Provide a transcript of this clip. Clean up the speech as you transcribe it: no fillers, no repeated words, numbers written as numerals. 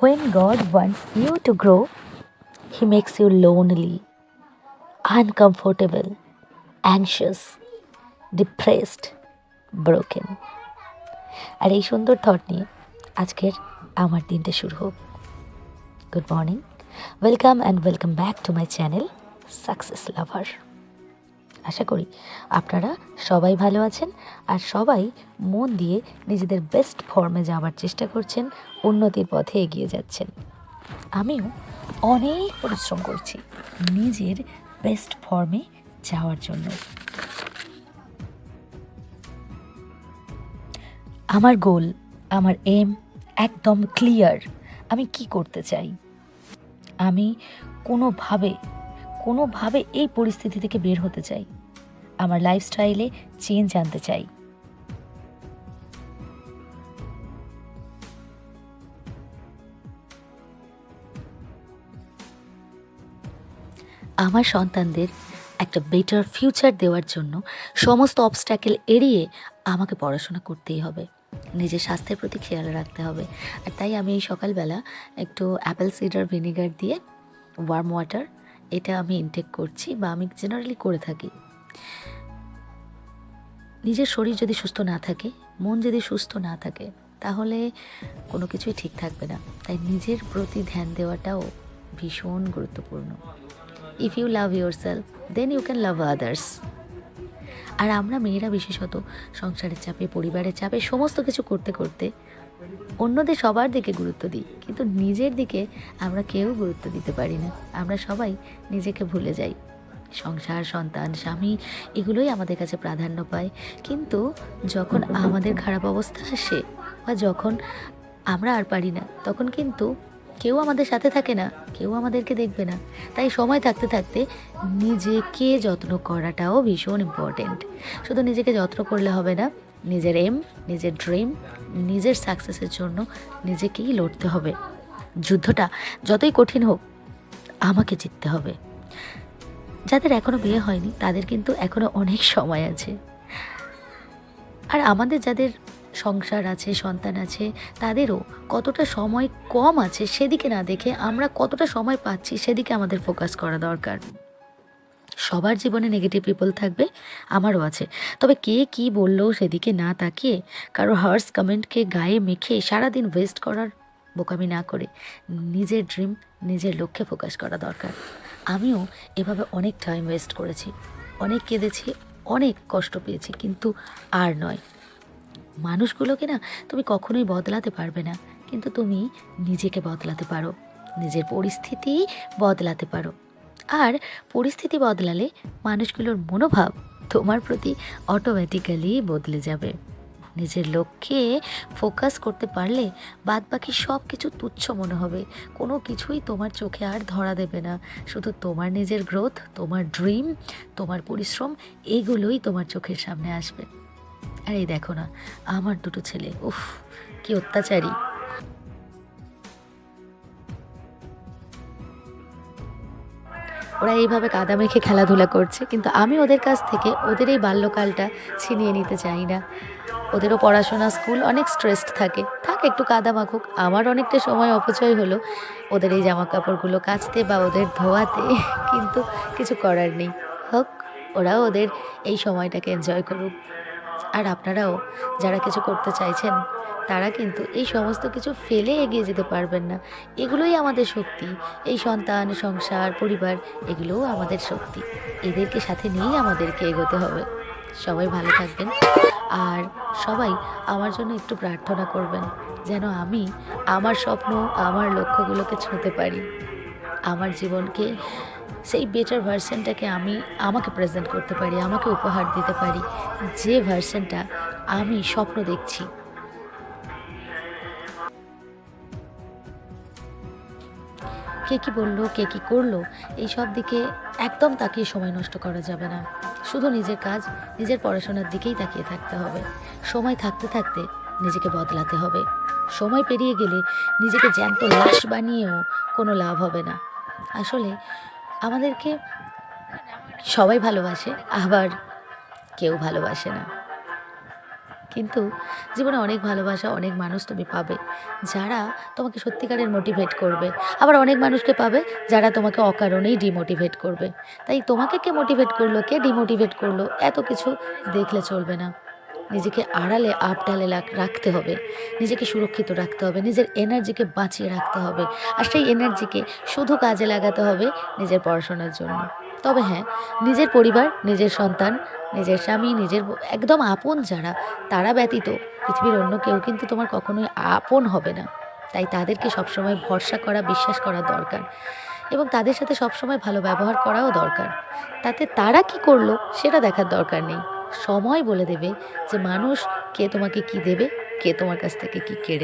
When God wants you to grow, He makes you lonely, uncomfortable, anxious, depressed, broken. আর এই সুন্দর thought নিয়ে আজকের আমার দিনটা শুরু হোক। Good morning, welcome back to my channel success lover. আশা করি আপনারা সবাই ভালো আছেন আর সবাই মন দিয়ে নিজেদের বেস্ট ফর্মে যাওয়ার চেষ্টা করছেন, উন্নতির পথে এগিয়ে যাচ্ছেন। আমিও অনেক পরিশ্রম করছি নিজের বেস্ট ফর্মে যাওয়ার জন্য। আমার গোল, আমার এম একদম ক্লিয়ার। আমি কি করতে চাই? আমি কোনোভাবে এই পরিস্থিতি থেকে বের হতে চাই। আমার লাইফস্টাইলে চেঞ্জ আনতে চাই। আমার সন্তানদের একটা বেটার ফিউচার দেওয়ার জন্য সমস্ত অবস্ট্যাকেল এড়িয়ে আমাকে পড়াশোনা করতেই হবে, নিজের স্বাস্থ্যের প্রতি খেয়াল রাখতে হবে। আর তাই আমি এই সকালবেলা একটু অ্যাপেল সিডার ভিনেগার দিয়ে ওয়ার্ম ওয়াটার এটা আমি ইনটেক করছি, বা আমি জেনারেলি করে থাকি। নিজের শরীর যদি সুস্থ না থাকে, মন যদি সুস্থ না থাকে, তাহলে কোনো কিছুই ঠিক থাকবে না। তাই নিজের প্রতি ধ্যান দেওয়াটাও ভীষণ গুরুত্বপূর্ণ। If you love yourself then you can love others. আর আমরা মেয়েরা বিশেষত সংসারের চাপে, পরিবারের চাপে সমস্ত কিছু করতে করতে অন্যদের সবার দিকে গুরুত্ব দিই, কিন্তু নিজের দিকে আমরা কেউ গুরুত্ব দিতে পারি না। আমরা সবাই নিজেকে ভুলে যাই। সংসার, সন্তান, স্বামী এগুলোই আমাদের কাছে প্রাধান্য পায়। কিন্তু যখন আমাদের খারাপ অবস্থা আসে বা যখন আমরা আর পারি না, তখন কিন্তু কেউ আমাদের সাথে থাকে না, কেউ আমাদেরকে দেখবে না। তাই সময় থাকতে থাকতে নিজেকে যত্ন করাটাও ভীষণ ইম্পর্টেন্ট। শুধু নিজেকে যত্ন করলে হবে না, নিজের এম, নিজের ড্রিম, নিজের সাকসেসের জন্য নিজেকেই লড়তে হবে। যুদ্ধটা যতই কঠিন হোক আমাকে জিততে হবে। যাদের এখনও বিয়ে হয়নি তাদের কিন্তু এখনও অনেক সময় আছে। আর আমাদের যাদের সংসার আছে, সন্তান আছে, তাদেরও কতটা সময় কম আছে সেদিকে না দেখে আমরা কতটা সময় পাচ্ছি সেদিকে আমাদের ফোকাস করা দরকার। সবার জীবনে নেগেটিভ পিপল থাকবে, আমারও আছে। তবে কে কি বললো সেদিকে না তাকিয়ে, কারো হার্স কমেন্টকে গায়ে মেখে সারাদিন ওয়েস্ট করার বোকামি না করে নিজের ড্রিম, নিজের লক্ষ্যে ফোকাস করা দরকার। আমিও এভাবে অনেক টাইম ওয়েস্ট করেছি, অনেক কেঁদেছি, অনেক কষ্ট পেয়েছি, কিন্তু আর নয়। মানুষগুলোকে না তুমি কখনোই বদলাতে পারবে না, কিন্তু তুমি নিজেকে বদলাতে পারো, নিজের পরিস্থিতি বদলাতে পারো। আর পরিস্থিতি বদলালে মানুষগুলোর মনোভাব তোমার প্রতি অটোমেটিক্যালি বদলে যাবে। নিজের লক্ষ্যে ফোকাস করতে পারলে বাদবাকি সব কিছু তুচ্ছ মনে হবে, কোনো কিছুই তোমার চোখে আর ধরা দেবে না। শুধু তোমার নিজের গ্রোথ, তোমার ড্রিম, তোমার পরিশ্রম এগুলোই তোমার চোখের সামনে আসবে। আর এই দেখো না, আমার দুটো ছেলে, উফ কি অত্যাচারী। ওরা এইভাবে কাদা মেখে খেলাধুলা করছে, কিন্তু আমি ওদের কাছ থেকে ওদের এই বাল্যকালটা ছিনিয়ে নিতে চাই না। ওদেরও পড়াশোনা, স্কুল, অনেক স্ট্রেসড থাকে, একটু কাদা মাখুক। আমার অনেকটা সময় অপচয় হলো ওদের এই জামা কাপড়গুলো কাচতে বা ওদের ধোয়াতে, কিন্তু কিছু করার নেই। হোক, ওরাও ওদের এই সময়টাকে এনজয় করুক। আর আপনারাও যারা কিছু করতে চাইছেন তারা কিন্তু এই সমস্ত কিছু ফেলে এগিয়ে যেতে পারবেন না। এগুলোই আমাদের শক্তি। এই সন্তান, সংসার, পরিবার এগুলোও আমাদের শক্তি। এদেরকে সাথে নিয়েই আমাদেরকে এগোতে হবে। সবাই ভালো থাকবেন আর সবাই আমার জন্য একটু প্রার্থনা করবেন, যেন আমি আমার স্বপ্ন, আমার লক্ষ্যগুলোকে ছুঁতে পারি। আমার জীবনকে সেই বেটার ভার্সনটাকে আমাকে প্রেজেন্ট করতে পারি, আমাকে উপহার দিতে পারি, যে ভার্সনটা আমি স্বপ্ন দেখছি। কে কী বললো, কে কী করলো, এই সব দিকে একদম তাকিয়ে সময় নষ্ট করা যাবে না। শুধু নিজের কাজ, নিজের পড়াশোনার দিকেই তাকিয়ে থাকতে হবে। সময় থাকতে থাকতে নিজেকে বদলাতে হবে। সময় পেরিয়ে গেলে নিজেকে জ্যান্ত লাশ বানিয়েও কোনো লাভ হবে না। আসলে আমাদেরকে সবাই ভালোবাসে, আবার কেউ ভালোবাসে না। কিন্তু জীবনে অনেক ভালোবাসা, অনেক মানুষ তুমি পাবে যারা তোমাকে সত্যিকারের মোটিভেট করবে। আবার অনেক মানুষকে পাবে যারা তোমাকে অকারণেই ডিমোটিভেট করবে। তাই তোমাকে কে মোটিভেট করলো, কে ডিমোটিভেট করলো এত কিছু দেখলে চলবে না। নিজেকে আড়ালে আবডালে রাখতে হবে, নিজেকে সুরক্ষিত রাখতে হবে, নিজের এনার্জিকে বাঁচিয়ে রাখতে হবে। আর সেই এনার্জিকে শুধু কাজে লাগাতে হবে নিজের পড়াশোনার জন্য। তবে হ্যাঁ, নিজের পরিবার, নিজের সন্তান, নিজের স্বামী, নিজের একদম আপন যারা, তারা ব্যতীত পৃথিবীর অন্য কেউ কিন্তু তোমার কখনোই আপন হবে না। তাই তাদেরকে সবসময় ভরসা করা, বিশ্বাস করা দরকার এবং তাদের সাথে সবসময় ভালো ব্যবহার করাও দরকার। তাতে তারা কি করলো সেটা দেখার দরকার নেই। সময় বলে দেবে যে মানুষ কে তোমাকে কি দেবে, কে তোমার কাছ থেকে কি কেড়ে